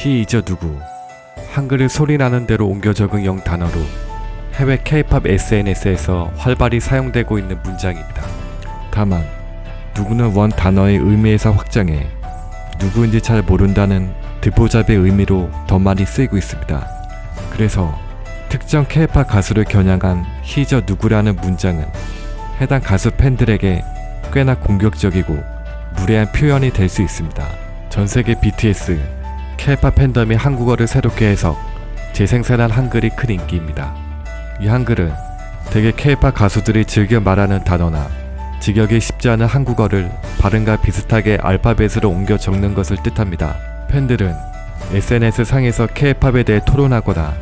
히 이저 누구 한글을 소리나는 대로 옮겨 적은 영 단어로 해외 K-POP SNS에서 활발히 사용되고 있는 문장입니다. 다만 누구는 원 단어의 의미에서 확장해 누구인지 잘 모른다는 듣보잡의 의미로 더 많이 쓰이고 있습니다. 그래서 특정 K-POP 가수를 겨냥한 히 저 누구라는 문장은 해당 가수 팬들에게 꽤나 공격적이고 무례한 표현이 될 수 있습니다. 전세계 BTS, K-POP 팬덤이 한국어를 새롭게 해석, 재생산한 한글이 큰 인기입니다. 이 한글은 대개 K-POP 가수들이 즐겨 말하는 단어나 직역이 쉽지 않은 한국어를 발음과 비슷하게 알파벳으로 옮겨 적는 것을 뜻합니다. 팬들은 SNS 상에서 K-POP에 대해 토론하거나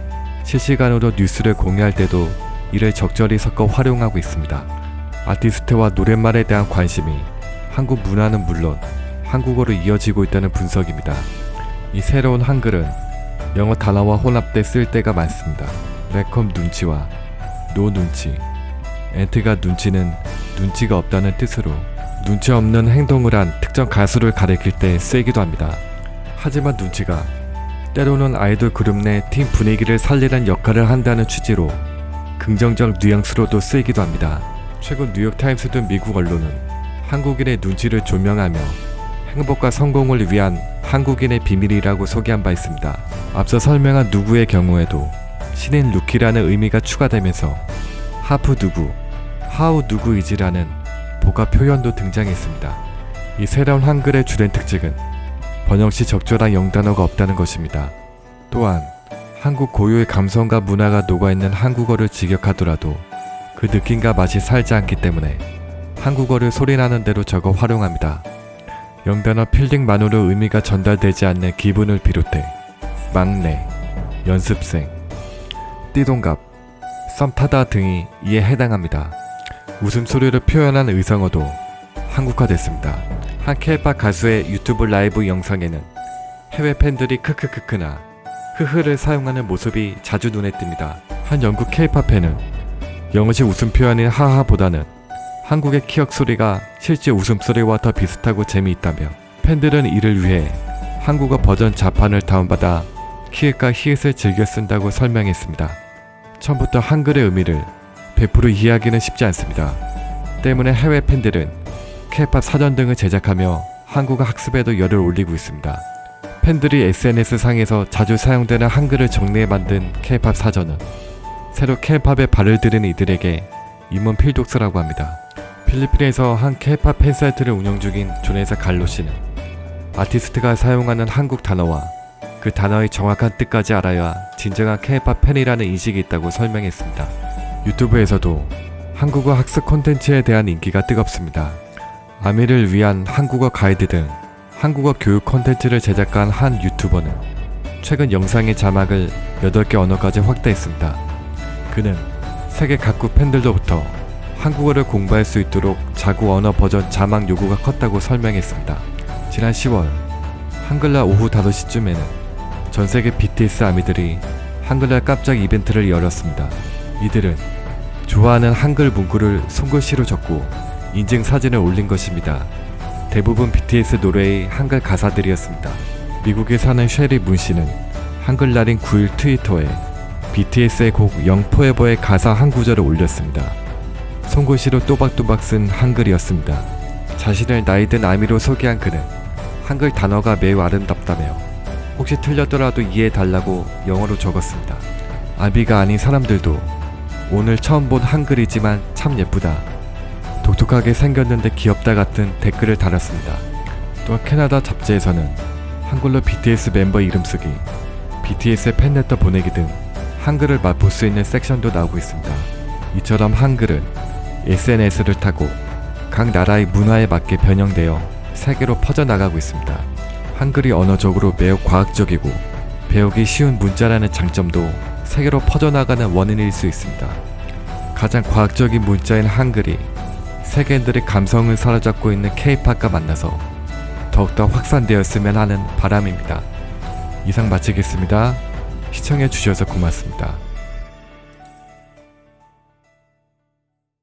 실시간으로 뉴스를 공유할 때도 이를 적절히 섞어 활용하고 있습니다. 아티스트와 노랫말에 대한 관심이 한국 문화는 물론 한국어로 이어지고 있다는 분석입니다. 이 새로운 한글은 영어 단어와 혼합돼 쓸 때가 많습니다. 매콤 눈치와 노 눈치, 엔트가 눈치는 눈치가 없다는 뜻으로 눈치 없는 행동을 한 특정 가수를 가리킬 때 쓰이기도 합니다. 하지만 눈치가 때로는 아이돌 그룹 내 팀 분위기를 살리는 역할을 한다는 취지로 긍정적 뉘앙스로도 쓰이기도 합니다. 최근 뉴욕타임스 등 미국 언론은 한국인의 눈치를 조명하며 행복과 성공을 위한 한국인의 비밀이라고 소개한 바 있습니다. 앞서 설명한 누구의 경우에도 신인 루키라는 의미가 추가되면서 하프 누구, 하우 누구이지라는 복합 표현도 등장했습니다. 이 새로운 한글의 주된 특징은 번역시 적절한 영단어가 없다는 것입니다. 또한 한국 고유의 감성과 문화가 녹아있는 한국어를 직역하더라도 그 느낌과 맛이 살지 않기 때문에 한국어를 소리나는 대로 적어 활용합니다. 영단어 필딩만으로 의미가 전달되지 않는 기분을 비롯해 막내, 연습생, 띠동갑, 썸 타다 등이 이에 해당합니다. 웃음소리를 표현한 의성어도 한국화됐습니다. 한 K-POP 가수의 유튜브 라이브 영상에는 해외 팬들이 크크크크나 흐흐를 사용하는 모습이 자주 눈에 띕니다. 한 영국 K-POP 팬은 영어식 웃음 표현인 하하보다는 한국의 키읔 소리가 실제 웃음소리와 더 비슷하고 재미있다며 팬들은 이를 위해 한국어 버전 자판을 다운받아 키읔과 히읗을 즐겨 쓴다고 설명했습니다. 처음부터 한글의 의미를 100% 이해하기는 쉽지 않습니다. 때문에 해외 팬들은 K-POP 사전 등을 제작하며 한국어 학습에도 열을 올리고 있습니다. 팬들이 SNS 상에서 자주 사용되는 한글을 정리해 만든 K-POP 사전은 새로 K-POP에 발을 들인 이들에게 입문 필독서라고 합니다. 필리핀에서 한 K-POP 팬사이트를 운영 중인 조네사 갈로 씨는 아티스트가 사용하는 한국 단어와 그 단어의 정확한 뜻까지 알아야 진정한 K-POP 팬이라는 인식이 있다고 설명했습니다. 유튜브에서도 한국어 학습 콘텐츠에 대한 인기가 뜨겁습니다. 아미를 위한 한국어 가이드 등 한국어 교육 콘텐츠를 제작한 한 유튜버는 최근 영상의 자막을 8개 언어까지 확대했습니다. 그는 세계 각국 팬들로부터 한국어를 공부할 수 있도록 자국 언어 버전 자막 요구가 컸다고 설명했습니다. 지난 10월 한글날 오후 5시쯤에는 전세계 BTS 아미들이 한글날 깜짝 이벤트를 열었습니다. 이들은 좋아하는 한글 문구를 손글씨로 적고 인증 사진을 올린 것입니다. 대부분 BTS 노래의 한글 가사들이었습니다. 미국에 사는 쉐리 문 씨는 한글날인 9일 트위터에 BTS의 곡 영 포에버의 가사 한 구절을 올렸습니다. 손글씨로 또박또박 쓴 한글이었습니다. 자신을 나이든 아미로 소개한 그는 한글 단어가 매우 아름답다며 혹시 틀렸더라도 이해해달라고 영어로 적었습니다. 아미가 아닌 사람들도 오늘 처음 본 한글이지만 참 예쁘다, 독특하게 생겼는데 귀엽다 같은 댓글을 달았습니다. 또한 캐나다 잡지에서는 한글로 BTS 멤버 이름 쓰기, BTS의 팬레터 보내기 등 한글을 맛볼 수 있는 섹션도 나오고 있습니다. 이처럼 한글은 SNS를 타고 각 나라의 문화에 맞게 변형되어 세계로 퍼져나가고 있습니다. 한글이 언어적으로 매우 과학적이고 배우기 쉬운 문자라는 장점도 세계로 퍼져나가는 원인일 수 있습니다. 가장 과학적인 문자인 한글이 세계인들의 감성을 사로잡고 있는 K-POP과 만나서 더욱더 확산되었으면 하는 바람입니다. 이상 마치겠습니다. 시청해주셔서 고맙습니다.